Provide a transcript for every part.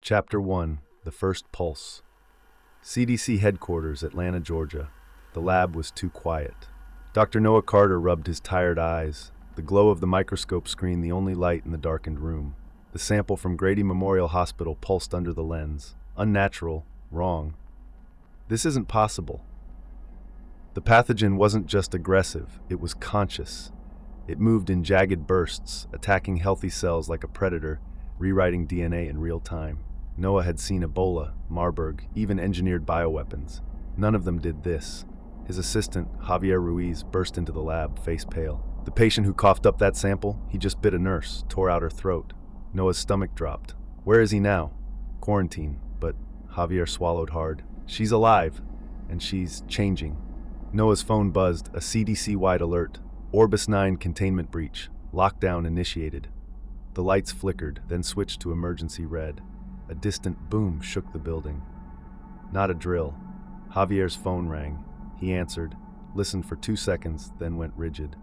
Chapter 1. The First Pulse. CDC Headquarters, Atlanta, Georgia. The lab was too quiet. Dr. Noah Carter rubbed his tired eyes, the glow of the microscope screen the only light in the darkened room. The sample from Grady Memorial Hospital pulsed under the lens. Unnatural, wrong. This isn't possible. The pathogen wasn't just aggressive, it was conscious. It moved in jagged bursts, attacking healthy cells like a predator, rewriting DNA in real time. Noah had seen Ebola, Marburg, even engineered bioweapons. None of them did this. His assistant, Javier Ruiz, burst into the lab, face pale. The patient who coughed up that sample, he just bit a nurse, tore out her throat. Noah's stomach dropped. Where is he now? Quarantine, but Javier swallowed hard. She's alive, and she's changing. Noah's phone buzzed, a CDC-wide alert. Orbis 9 containment breach. Lockdown initiated. The lights flickered, then switched to emergency red. A distant boom shook the building. Not a drill. Javier's phone rang. He answered, listened for 2 seconds, then went rigid.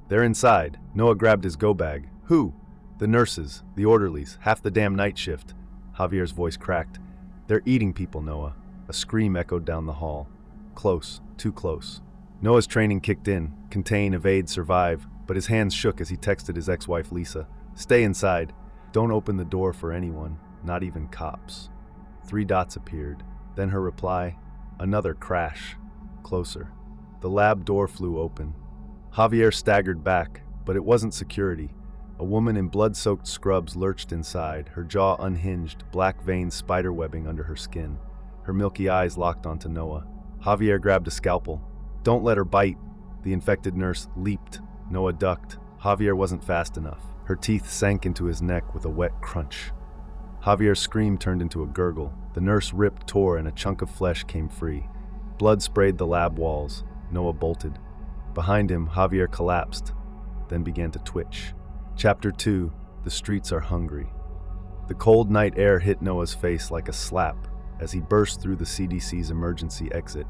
They're inside. Noah grabbed his go-bag. Who? The nurses, the orderlies, half the damn night shift. Javier's voice cracked. They're eating people, Noah. A scream echoed down the hall. Close, too close. Noah's training kicked in. Contain, evade, survive. But his hands shook as he texted his ex-wife Lisa. Stay inside. Don't open the door for anyone. Not even cops. 3 dots appeared. Then her reply, another crash. Closer. The lab door flew open. Javier staggered back, but it wasn't security. A woman in blood-soaked scrubs lurched inside, her jaw unhinged, black veins spiderwebbing under her skin. Her milky eyes locked onto Noah. Javier grabbed a scalpel. Don't let her bite. The infected nurse leaped. Noah ducked. Javier wasn't fast enough. Her teeth sank into his neck with a wet crunch. Javier's scream turned into a gurgle. The nurse ripped, tore, and a chunk of flesh came free. Blood sprayed the lab walls. Noah bolted. Behind him, Javier collapsed, then began to twitch. Chapter 2. The streets are hungry. The cold night air hit Noah's face like a slap as he burst through the CDC's emergency exit.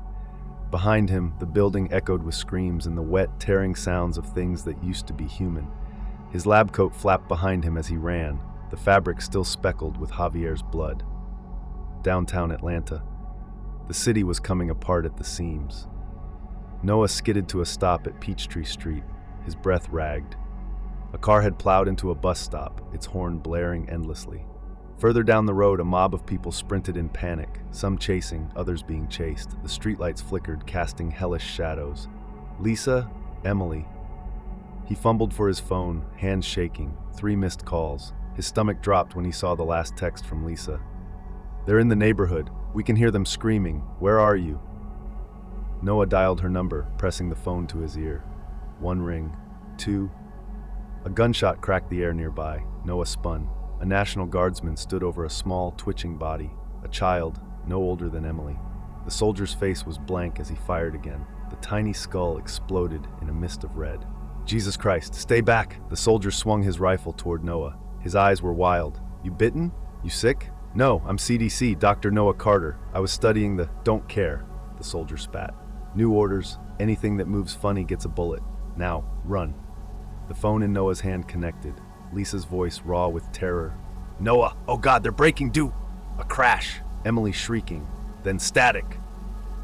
Behind him, the building echoed with screams and the wet, tearing sounds of things that used to be human. His lab coat flapped behind him as he ran, the fabric still speckled with Javier's blood. Downtown Atlanta. The city was coming apart at the seams. Noah skidded to a stop at Peachtree Street, his breath ragged. A car had plowed into a bus stop, its horn blaring endlessly. Further down the road, a mob of people sprinted in panic, some chasing, others being chased. The streetlights flickered, casting hellish shadows. Lisa, Emily. He fumbled for his phone, hands shaking, 3 missed calls. His stomach dropped when he saw the last text from Lisa. They're in the neighborhood. We can hear them screaming. Where are you? Noah dialed her number, pressing the phone to his ear. 1 ring. 2. A gunshot cracked the air nearby. Noah spun. A National Guardsman stood over a small, twitching body. A child, no older than Emily. The soldier's face was blank as he fired again. The tiny skull exploded in a mist of red. Jesus Christ, stay back! The soldier swung his rifle toward Noah. His eyes were wild. You bitten? You sick? No, I'm CDC, Dr. Noah Carter. I was studying the don't care. The soldier spat. New orders. Anything that moves funny gets a bullet. Now, run. The phone in Noah's hand connected. Lisa's voice raw with terror. Noah, oh God, they're breaking, do! A crash. Emily shrieking. Then static.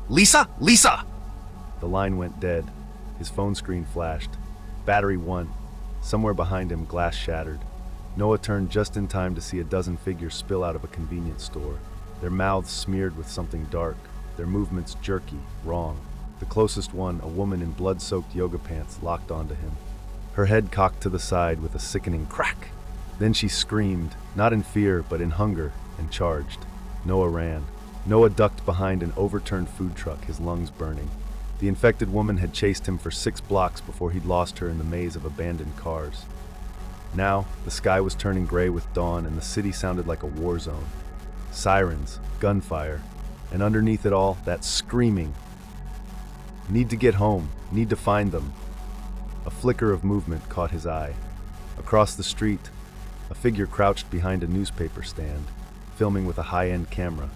Lisa! Lisa! The line went dead. His phone screen flashed. Battery 1. Somewhere behind him, glass shattered. Noah turned just in time to see a dozen figures spill out of a convenience store. Their mouths smeared with something dark, their movements jerky, wrong. The closest one, a woman in blood-soaked yoga pants, locked onto him. Her head cocked to the side with a sickening crack. Then she screamed, not in fear, but in hunger, and charged. Noah ran. Noah ducked behind an overturned food truck, his lungs burning. The infected woman had chased him for 6 blocks before he'd lost her in the maze of abandoned cars. Now, the sky was turning gray with dawn and the city sounded like a war zone. Sirens, gunfire, and underneath it all, that screaming. Need to get home, need to find them. A flicker of movement caught his eye. Across the street, a figure crouched behind a newspaper stand, filming with a high-end camera.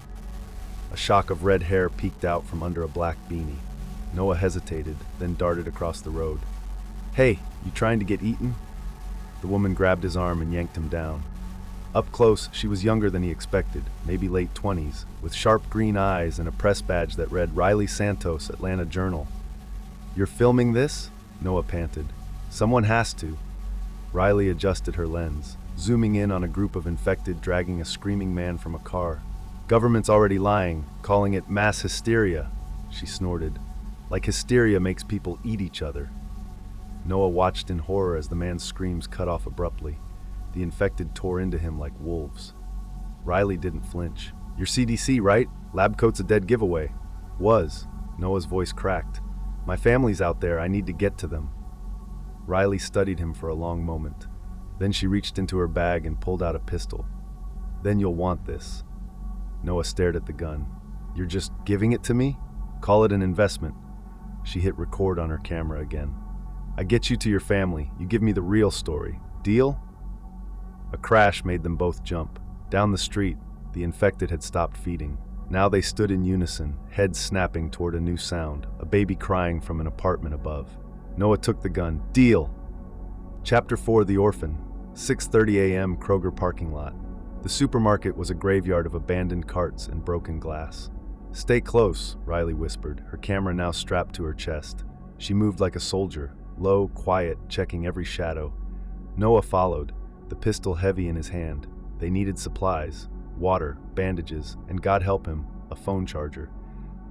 A shock of red hair peeked out from under a black beanie. Noah hesitated, then darted across the road. Hey, you trying to get eaten? The woman grabbed his arm and yanked him down. Up close, she was younger than he expected, maybe late 20s, with sharp green eyes and a press badge that read Riley Santos, Atlanta Journal. "You're filming this?" Noah panted. "Someone has to." Riley adjusted her lens, zooming in on a group of infected dragging a screaming man from a car. "Government's already lying, calling it mass hysteria," she snorted. "Like hysteria makes people eat each other." Noah watched in horror as the man's screams cut off abruptly. The infected tore into him like wolves. Riley didn't flinch. "You're CDC, right? Lab coat's a dead giveaway." "Was." Noah's voice cracked. "My family's out there. I need to get to them." Riley studied him for a long moment. Then she reached into her bag and pulled out a pistol. "Then you'll want this." Noah stared at the gun. "You're just giving it to me? Call it an investment." She hit record on her camera again. "I get you to your family. You give me the real story. Deal?" A crash made them both jump. Down the street, the infected had stopped feeding. Now they stood in unison, heads snapping toward a new sound, a baby crying from an apartment above. Noah took the gun. "Deal!" Chapter 4: The Orphan. 6:30 a.m. Kroger parking lot. The supermarket was a graveyard of abandoned carts and broken glass. "Stay close," Riley whispered, her camera now strapped to her chest. She moved like a soldier, low, quiet, checking every shadow. Noah followed, the pistol heavy in his hand. They needed supplies, water, bandages, and God help him, a phone charger.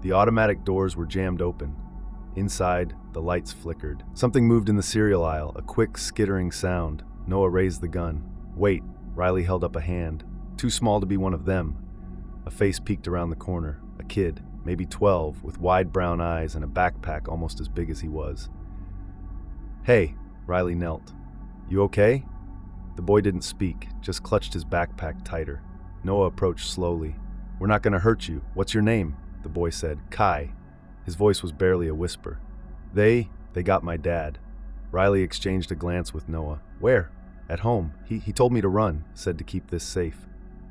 The automatic doors were jammed open. Inside, the lights flickered. Something moved in the cereal aisle, a quick, skittering sound. Noah raised the gun. "Wait," Riley held up a hand. Too small to be one of them. A face peeked around the corner. A kid, maybe 12, with wide brown eyes and a backpack almost as big as he was. "Hey," Riley knelt. "You okay?" The boy didn't speak, just clutched his backpack tighter. Noah approached slowly. "We're not going to hurt you. What's your name?" the boy said. "Kai." His voice was barely a whisper. They got my dad." Riley exchanged a glance with Noah. "Where?" "At home. He told me to run, said to keep this safe."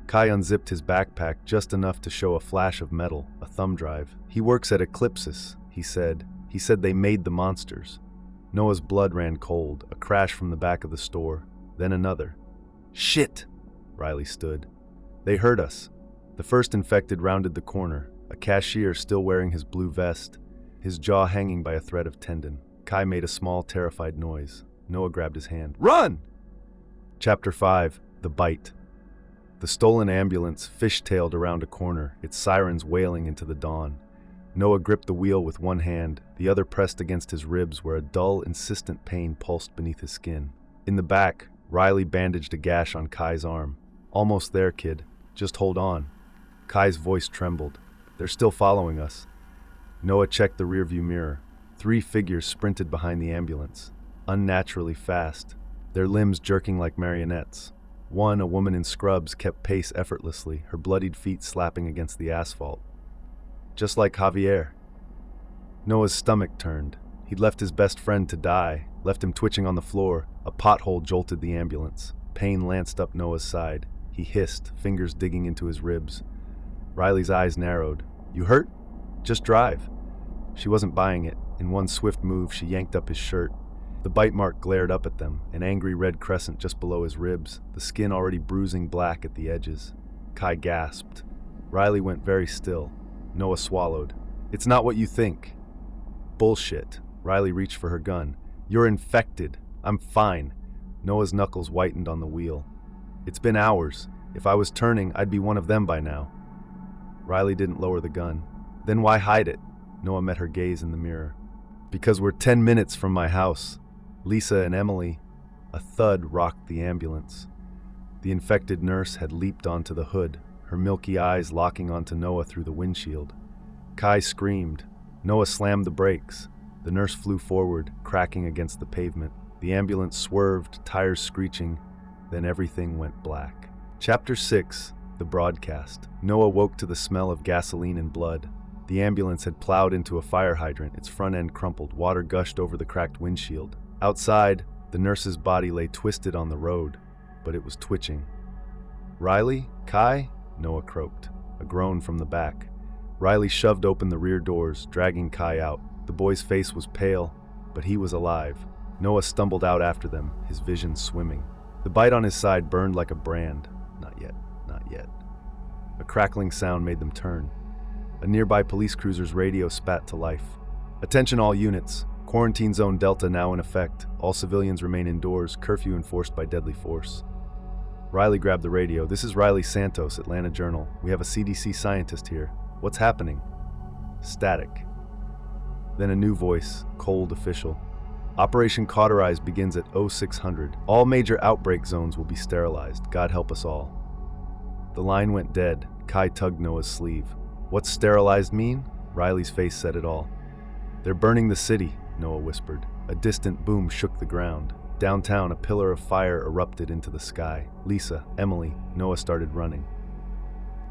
Kai unzipped his backpack just enough to show a flash of metal, a thumb drive. "He works at Eclipsis," he said. "He said they made the monsters." Noah's blood ran cold, a crash from the back of the store, then another. "Shit!" Riley stood. "They heard us." The first infected rounded the corner, a cashier still wearing his blue vest, his jaw hanging by a thread of tendon. Kai made a small, terrified noise. Noah grabbed his hand. "Run!" Chapter 5: The Bite. The stolen ambulance fish-tailed around a corner, its sirens wailing into the dawn. Noah gripped the wheel with one hand, the other pressed against his ribs where a dull, insistent pain pulsed beneath his skin. In the back, Riley bandaged a gash on Kai's arm. "Almost there, kid. Just hold on." Kai's voice trembled. "They're still following us." Noah checked the rearview mirror. 3 figures sprinted behind the ambulance, unnaturally fast, their limbs jerking like marionettes. One, a woman in scrubs, kept pace effortlessly, her bloodied feet slapping against the asphalt. Just like Javier. Noah's stomach turned. He'd left his best friend to die, left him twitching on the floor. A pothole jolted the ambulance. Pain lanced up Noah's side. He hissed, fingers digging into his ribs. Riley's eyes narrowed. "You hurt? Just drive." She wasn't buying it. In one swift move, she yanked up his shirt. The bite mark glared up at them, an angry red crescent just below his ribs, the skin already bruising black at the edges. Kai gasped. Riley went very still. Noah swallowed. "It's not what you think." "Bullshit." Riley reached for her gun. "You're infected. I'm fine." Noah's knuckles whitened on the wheel. "It's been hours. If I was turning, I'd be one of them by now." Riley didn't lower the gun. "Then why hide it?" Noah met her gaze in the mirror. "Because we're 10 minutes from my house. Lisa and Emily." A thud rocked the ambulance. The infected nurse had leaped onto the hood, her milky eyes locking onto Noah through the windshield. Kai screamed. Noah slammed the brakes. The nurse flew forward, cracking against the pavement. The ambulance swerved, tires screeching. Then everything went black. Chapter 6: The Broadcast. Noah woke to the smell of gasoline and blood. The ambulance had plowed into a fire hydrant, its front end crumpled, water gushed over the cracked windshield. Outside, the nurse's body lay twisted on the road, but it was twitching. "Riley? Kai?" Noah croaked, a groan from the back. Riley shoved open the rear doors, dragging Kai out. The boy's face was pale, but he was alive. Noah stumbled out after them, his vision swimming. The bite on his side burned like a brand. yet. A crackling sound made them turn. A nearby police cruiser's radio spat to life. Attention all units. Quarantine Zone Delta now in effect. All civilians remain indoors. Curfew enforced by deadly force. Riley grabbed the radio. This is Riley Santos, Atlanta Journal. We have a CDC scientist here. What's happening? Static. Then a new voice, cold official. Operation Cauterize begins at 0600. All major outbreak zones will be sterilized. God help us all. The line went dead. Kai tugged Noah's sleeve. What's sterilized mean? Riley's face said it all. They're burning the city, Noah whispered. A distant boom shook the ground. Downtown, a pillar of fire erupted into the sky. Lisa, Emily, Noah started running.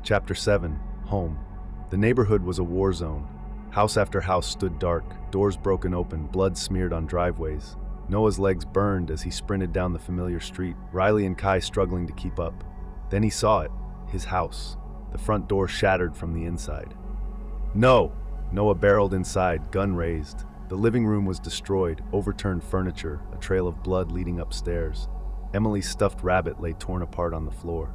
Chapter 7. Home. The neighborhood was a war zone. House after house stood dark, doors broken open, blood smeared on driveways. Noah's legs burned as he sprinted down the familiar street, Riley and Kai struggling to keep up. Then he saw it, his house. The front door shattered from the inside. No! Noah barreled inside, gun raised. The living room was destroyed, overturned furniture, a trail of blood leading upstairs. Emily's stuffed rabbit lay torn apart on the floor.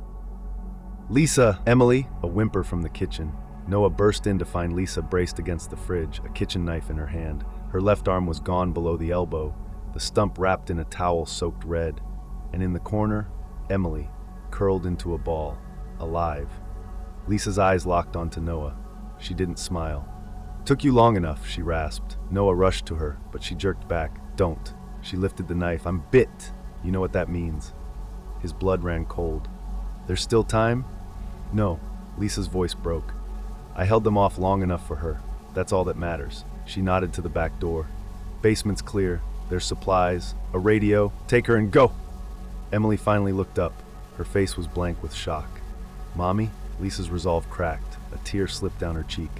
Lisa! Emily! A whimper from the kitchen. Noah burst in to find Lisa braced against the fridge, a kitchen knife in her hand. Her left arm was gone below the elbow, the stump wrapped in a towel soaked red. And in the corner, Emily, curled into a ball, alive. Lisa's eyes locked onto Noah. She didn't smile. Took you long enough, she rasped. Noah rushed to her, but she jerked back. Don't. She lifted the knife. I'm bit. You know what that means. His blood ran cold. There's still time? No. Lisa's voice broke. I held them off long enough for her. That's all that matters. She nodded to the back door. Basement's clear. There's supplies, a radio. Take her and go! Emily finally looked up. Her face was blank with shock. Mommy? Lisa's resolve cracked. A tear slipped down her cheek.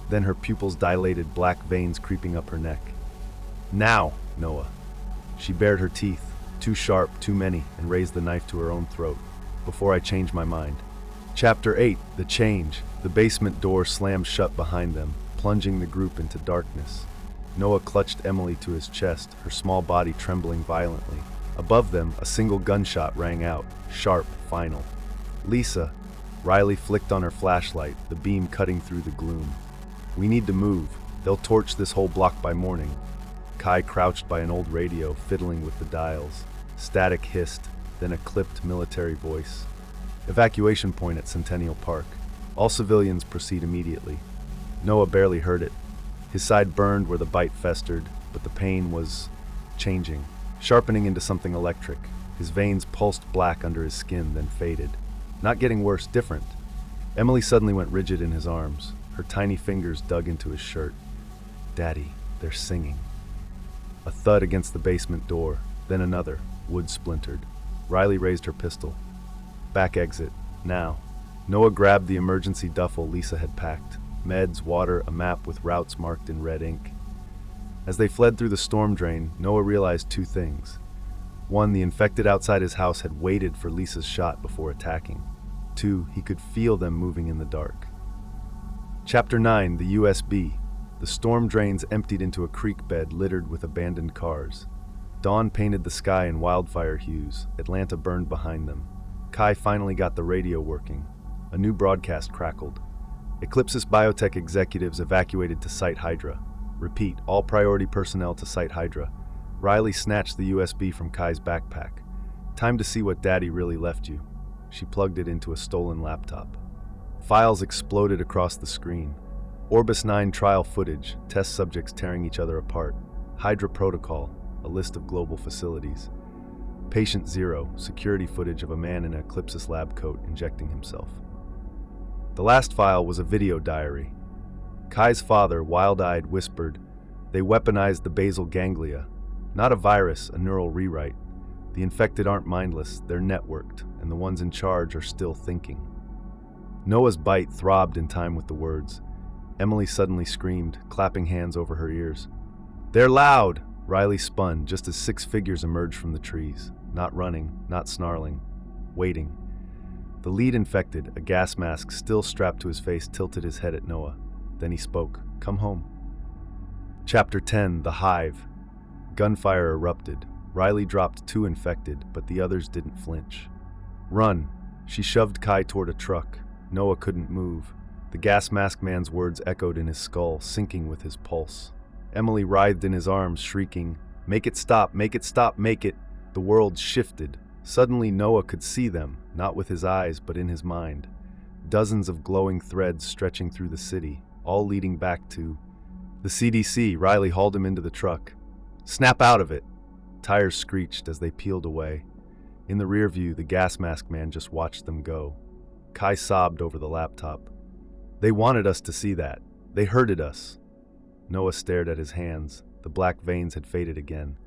Then her pupils dilated, black veins creeping up her neck. Now, Noah. She bared her teeth, too sharp, too many, and raised the knife to her own throat. Before I changed my mind. Chapter 8. The Change. The basement door slammed shut behind them, plunging the group into darkness. Noah clutched Emily to his chest, her small body trembling violently. Above them, a single gunshot rang out, sharp, final. Lisa. Riley flicked on her flashlight, the beam cutting through the gloom. We need to move. They'll torch this whole block by morning. Kai crouched by an old radio, fiddling with the dials. Static hissed, then a clipped military voice. Evacuation point at Centennial Park. All civilians proceed immediately. Noah barely heard it. His side burned where the bite festered, but the pain was changing, sharpening into something electric. His veins pulsed black under his skin, then faded. Not getting worse, different. Emily suddenly went rigid in his arms. Her tiny fingers dug into his shirt. Daddy, they're singing. A thud against the basement door, then another, wood splintered. Riley raised her pistol. Back exit, now. Noah grabbed the emergency duffel Lisa had packed. Meds, water, a map with routes marked in red ink. As they fled through the storm drain, Noah realized two things. One, the infected outside his house had waited for Lisa's shot before attacking. Two, he could feel them moving in the dark. Chapter 9. The USB. The storm drains emptied into a creek bed littered with abandoned cars. Dawn painted the sky in wildfire hues. Atlanta burned behind them. Kai finally got the radio working. A new broadcast crackled. Eclipsis Biotech executives evacuated to Site Hydra. Repeat, all priority personnel to Site Hydra. Riley snatched the USB from Kai's backpack. Time to see what Daddy really left you. She plugged it into a stolen laptop. Files exploded across the screen. Orbis 9 trial footage, test subjects tearing each other apart. Hydra protocol, a list of global facilities. Patient 0, security footage of a man in an Eclipsis lab coat injecting himself. The last file was a video diary. Kai's father, wild-eyed, whispered, "They weaponized the basal ganglia. Not a virus, a neural rewrite. The infected aren't mindless, they're networked, and the ones in charge are still thinking." Noah's bite throbbed in time with the words. Emily suddenly screamed, clapping hands over her ears. "They're loud!" Riley spun just as 6 figures emerged from the trees. Not running, not snarling. Waiting. The lead infected, a gas mask still strapped to his face, tilted his head at Noah. Then he spoke. "Come home." Chapter 10. The Hive. Gunfire erupted. Riley dropped 2 infected, but the others didn't flinch. "Run." She shoved Kai toward a truck. Noah couldn't move. The gas mask man's words echoed in his skull, syncing with his pulse. Emily writhed in his arms, shrieking, "Make it stop, make it stop, make it!" The world shifted. Suddenly Noah could see them, not with his eyes, but in his mind. Dozens of glowing threads stretching through the city, all leading back to the CDC. Riley hauled him into the truck. "Snap out of it!" Tires screeched as they peeled away. In the rear view, the gas mask man just watched them go. Kai sobbed over the laptop. "They wanted us to see that. They hurted us." Noah stared at his hands. The black veins had faded again.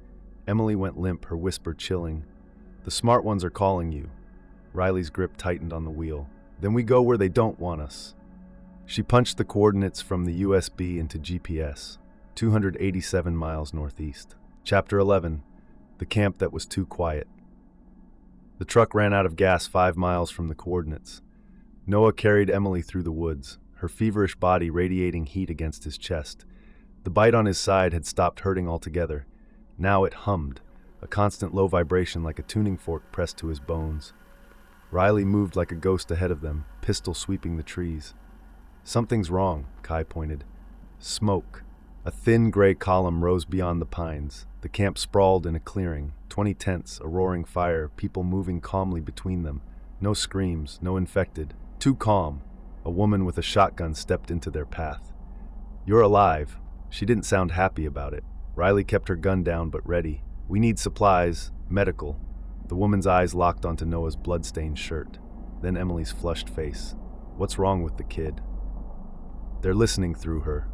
Emily went limp, her whisper chilling. "The smart ones are calling you." Riley's grip tightened on the wheel. "Then we go where they don't want us." She punched the coordinates from the USB into GPS. 287 miles northeast. Chapter 11. The camp that was too quiet. The truck ran out of gas 5 miles from the coordinates. Noah carried Emily through the woods, her feverish body radiating heat against his chest. The bite on his side had stopped hurting altogether. Now it hummed, a constant low vibration like a tuning fork pressed to his bones. Riley moved like a ghost ahead of them, pistol sweeping the trees. "Something's wrong," Kai pointed. Smoke. A thin gray column rose beyond the pines. The camp sprawled in a clearing, 20 tents, a roaring fire, people moving calmly between them. No screams, no infected. Too calm. A woman with a shotgun stepped into their path. "You're alive." She didn't sound happy about it. Riley kept her gun down but ready. "We need supplies, medical." The woman's eyes locked onto Noah's blood-stained shirt. Then Emily's flushed face. "What's wrong with the kid?" "They're listening through her."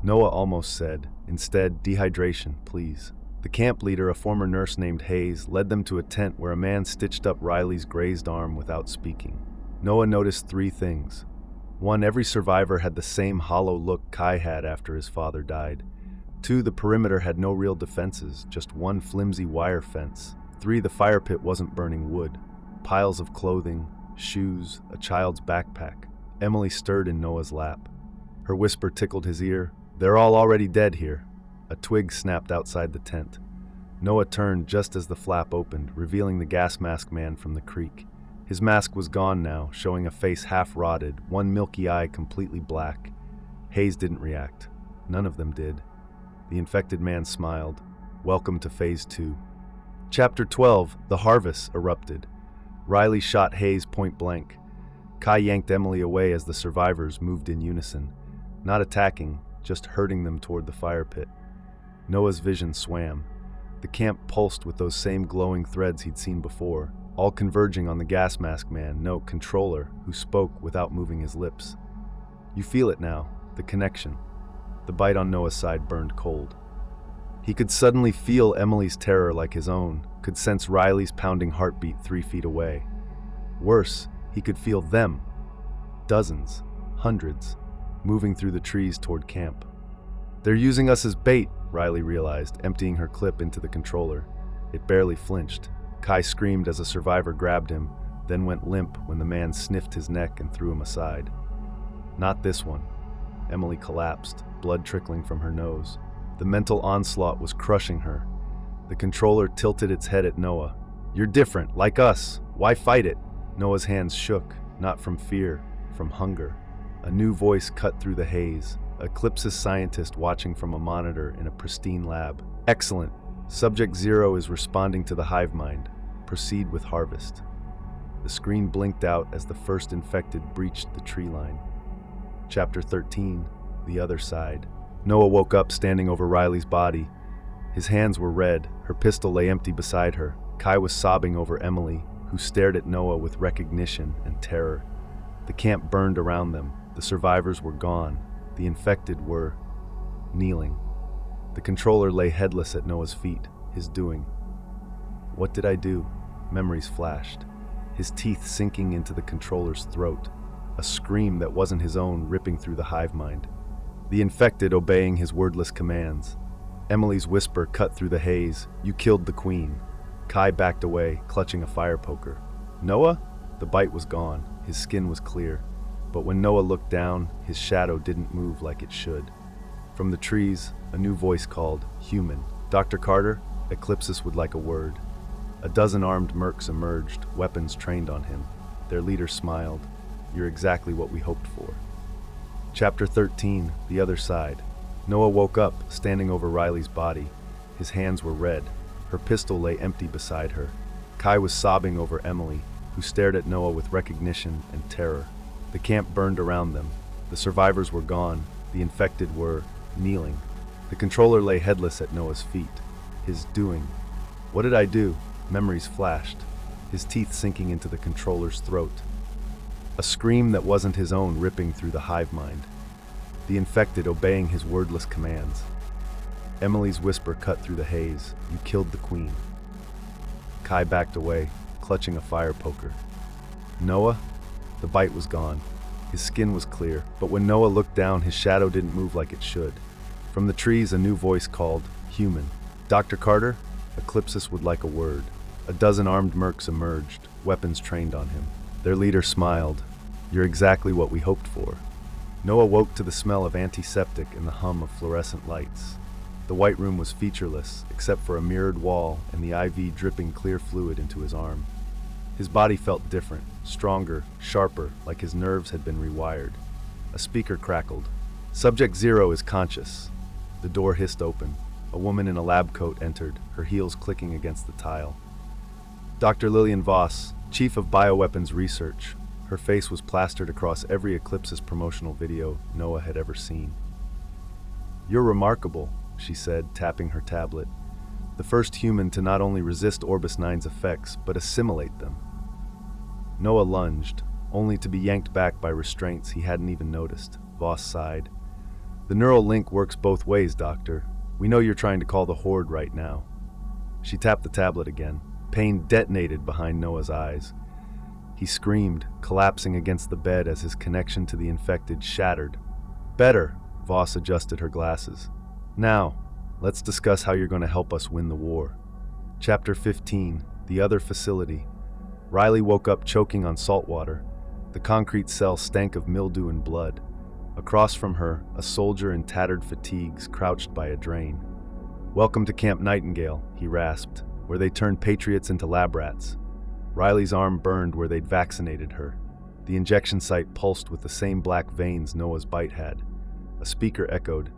Noah almost said. Instead, "Dehydration, please." The camp leader, a former nurse named Hayes, led them to a tent where a man stitched up Riley's grazed arm without speaking. Noah noticed 3 things. 1, every survivor had the same hollow look Kai had after his father died. 2, the perimeter had no real defenses, just one flimsy wire fence. 3, the fire pit wasn't burning wood. Piles of clothing, shoes, a child's backpack. Emily stirred in Noah's lap. Her whisper tickled his ear. "They're all already dead here." A twig snapped outside the tent. Noah turned just as the flap opened, revealing the gas mask man from the creek. His mask was gone now, showing a face half rotted, one milky eye completely black. Hayes didn't react. None of them did. The infected man smiled. "Welcome to Phase 2. Chapter 12. The Harvest erupted. Riley shot Hayes point blank. Kai yanked Emily away as the survivors moved in unison. Not attacking, just herding them toward the fire pit. Noah's vision swam. The camp pulsed with those same glowing threads he'd seen before, all converging on the gas mask man, no, controller, who spoke without moving his lips. You feel it now, the connection. The bite on Noah's side burned cold. He could suddenly feel Emily's terror like his own, could sense Riley's pounding heartbeat 3 feet away. Worse, he could feel them. Dozens, hundreds, moving through the trees toward camp. "They're using us as bait," Riley realized, emptying her clip into the controller. It barely flinched. Kai screamed as a survivor grabbed him, then went limp when the man sniffed his neck and threw him aside. Not this one. Emily collapsed, blood trickling from her nose. The mental onslaught was crushing her. The controller tilted its head at Noah. "You're different, like us. Why fight it?" Noah's hands shook, not from fear, from hunger. A new voice cut through the haze. Eclipse's scientist watching from a monitor in a pristine lab. "Excellent. Subject 0 is responding to the hivemind. Proceed with harvest." The screen blinked out as the first infected breached the tree line. Chapter 13. The Other Side. Noah woke up standing over Riley's body. His hands were red. Her pistol lay empty beside her. Kai was sobbing over Emily, who stared at Noah with recognition and terror. The camp burned around them. The survivors were gone. The infected were kneeling. The controller lay headless at Noah's feet, his doing. What did I do? Memories flashed. His teeth sinking into the controller's throat. A scream that wasn't his own ripping through the hive mind. The infected obeying his wordless commands. Emily's whisper cut through the haze. "You killed the queen." Kai backed away, clutching a fire poker. "Noah?" The bite was gone. His skin was clear. But when Noah looked down, his shadow didn't move like it should. From the trees, a new voice called, "Human." "Dr. Carter?" Eclipsis would like a word. A dozen armed mercs emerged, weapons trained on him. Their leader smiled. You're exactly what we hoped for. Chapter 13, The Other Side. Noah woke up, standing over Riley's body. His hands were red. Her pistol lay empty beside her. Kai was sobbing over Emily, who stared at Noah with recognition and terror. The camp burned around them. The survivors were gone. The infected were kneeling. The controller lay headless at Noah's feet. His doing. What did I do? Memories flashed, his teeth sinking into the controller's throat. A scream that wasn't his own ripping through the hivemind. The infected obeying his wordless commands. Emily's whisper cut through the haze. You killed the queen. Kai backed away, clutching a fire poker. Noah? The bite was gone. His skin was clear, but when Noah looked down, his shadow didn't move like it should. From the trees, a new voice called, Human. Dr. Carter? Eclipsis would like a word. A dozen armed mercs emerged, weapons trained on him. Their leader smiled. You're exactly what we hoped for. Noah woke to the smell of antiseptic and the hum of fluorescent lights. The white room was featureless, except for a mirrored wall and the IV dripping clear fluid into his arm. His body felt different, stronger, sharper, like his nerves had been rewired. A speaker crackled. Subject 0 is conscious. The door hissed open. A woman in a lab coat entered, her heels clicking against the tile. Dr. Lillian Voss, Chief of Bioweapons Research. Her face was plastered across every Eclipsis promotional video Noah had ever seen. You're remarkable, she said, tapping her tablet. The first human to not only resist Orbis 9's effects, but assimilate them. Noah lunged, only to be yanked back by restraints he hadn't even noticed. Voss sighed. The neural link works both ways, Doctor. We know you're trying to call the Horde right now. She tapped the tablet again. Pain detonated behind Noah's eyes. He screamed, collapsing against the bed as his connection to the infected shattered. Better, Voss adjusted her glasses. Now, let's discuss how you're going to help us win the war. Chapter 15, The Other Facility. Riley woke up choking on salt water. The concrete cell stank of mildew and blood. Across from her, a soldier in tattered fatigues crouched by a drain. Welcome to Camp Nightingale, he rasped, where they turned patriots into lab rats. Riley's arm burned where they'd vaccinated her. The injection site pulsed with the same black veins Noah's bite had. A speaker echoed,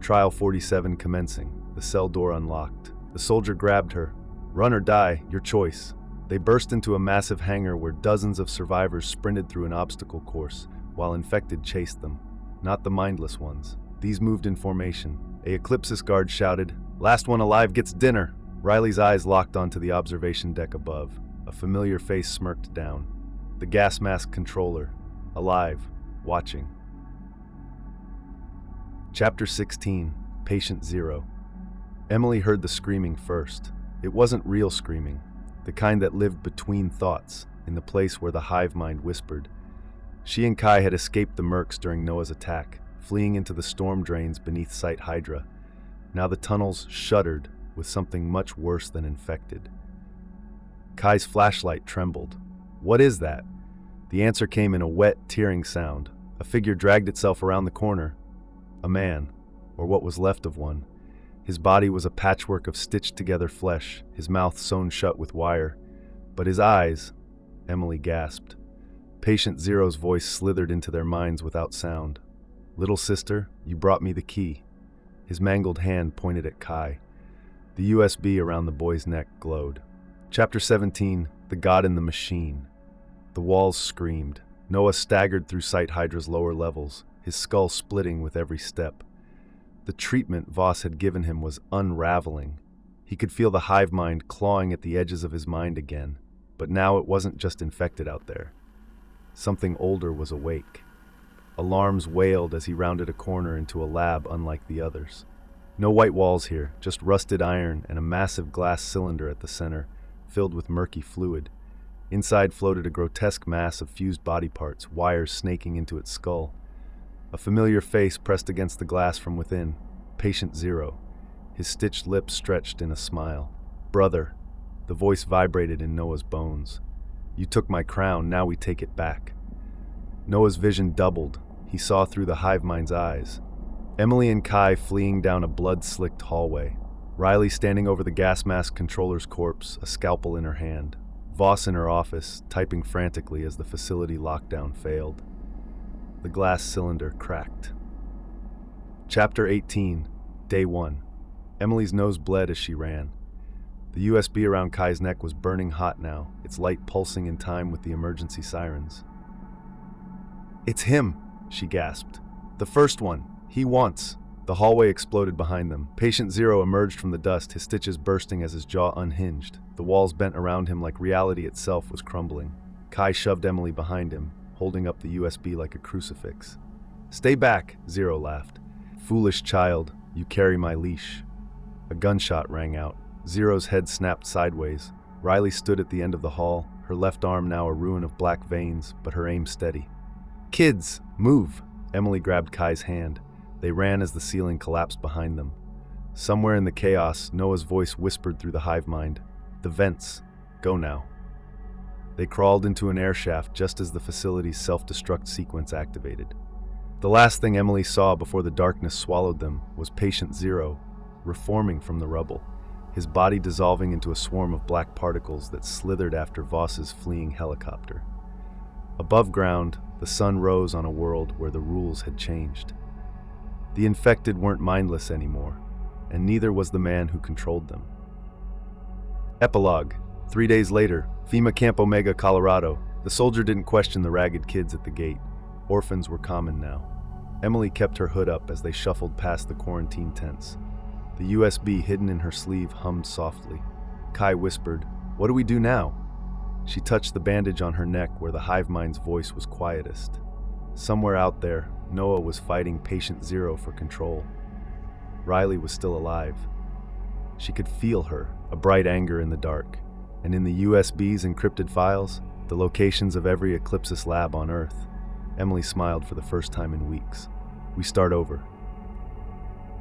Trial 47 commencing. The cell door unlocked. The soldier grabbed her. Run or die, your choice. They burst into a massive hangar where dozens of survivors sprinted through an obstacle course, while infected chased them. Not the mindless ones. These moved in formation. A Eclipsis guard shouted, Last one alive gets dinner! Riley's eyes locked onto the observation deck above. A familiar face smirked down. The gas mask controller. Alive. Watching. Chapter 16, Patient 0. Emily heard the screaming first. It wasn't real screaming, the kind that lived between thoughts, in the place where the hive mind whispered. She and Kai had escaped the mercs during Noah's attack, fleeing into the storm drains beneath Site Hydra. Now the tunnels shuddered with something much worse than infected. Kai's flashlight trembled. What is that? The answer came in a wet, tearing sound. A figure dragged itself around the corner. A man, or what was left of one. His body was a patchwork of stitched-together flesh, his mouth sewn shut with wire. But his eyes, Emily gasped. Patient Zero's voice slithered into their minds without sound. Little sister, you brought me the key. His mangled hand pointed at Kai. The USB around the boy's neck glowed. Chapter 17, The God in the Machine. The walls screamed. Noah staggered through Site Hydra's lower levels, his skull splitting with every step. The treatment Voss had given him was unraveling. He could feel the hive mind clawing at the edges of his mind again, but now it wasn't just infected out there. Something older was awake. Alarms wailed as he rounded a corner into a lab unlike the others. No white walls here, just rusted iron and a massive glass cylinder at the center, filled with murky fluid. Inside floated a grotesque mass of fused body parts, wires snaking into its skull. A familiar face pressed against the glass from within. Patient 0. His stitched lips stretched in a smile. Brother. The voice vibrated in Noah's bones. You took my crown, now we take it back. Noah's vision doubled. He saw through the hive mind's eyes. Emily and Kai fleeing down a blood-slicked hallway. Riley standing over the gas mask controller's corpse, a scalpel in her hand. Voss in her office, typing frantically as the facility lockdown failed. The glass cylinder cracked. Chapter 18, Day 1. Emily's nose bled as she ran. The USB around Kai's neck was burning hot now, its light pulsing in time with the emergency sirens. "It's him," she gasped. "The first one. He wants." The hallway exploded behind them. Patient Zero emerged from the dust, his stitches bursting as his jaw unhinged. The walls bent around him like reality itself was crumbling. Kai shoved Emily behind him, holding up the USB like a crucifix. "Stay back," Zero laughed. "Foolish child, you carry my leash." A gunshot rang out. Zero's head snapped sideways. Riley stood at the end of the hall, her left arm now a ruin of black veins, but her aim steady. "Kids, move!" Emily grabbed Kai's hand. They ran as the ceiling collapsed behind them. Somewhere in the chaos, Noah's voice whispered through the hivemind, "The vents. Go now." They crawled into an air shaft just as the facility's self-destruct sequence activated. The last thing Emily saw before the darkness swallowed them was Patient Zero, reforming from the rubble, his body dissolving into a swarm of black particles that slithered after Voss's fleeing helicopter. Above ground, the sun rose on a world where the rules had changed. The infected weren't mindless anymore, and neither was the man who controlled them. Epilogue. 3 days later, FEMA Camp Omega, Colorado. The soldier didn't question the ragged kids at the gate. Orphans were common now. Emily kept her hood up as they shuffled past the quarantine tents. The USB hidden in her sleeve hummed softly. Kai whispered, "What do we do now?" She touched the bandage on her neck where the hivemind's voice was quietest. Somewhere out there, Noah was fighting Patient Zero for control. Riley was still alive. She could feel her, a bright anger in the dark. And in the USB's encrypted files, the locations of every Eclipsis lab on Earth. Emily smiled for the first time in weeks. "We start over,"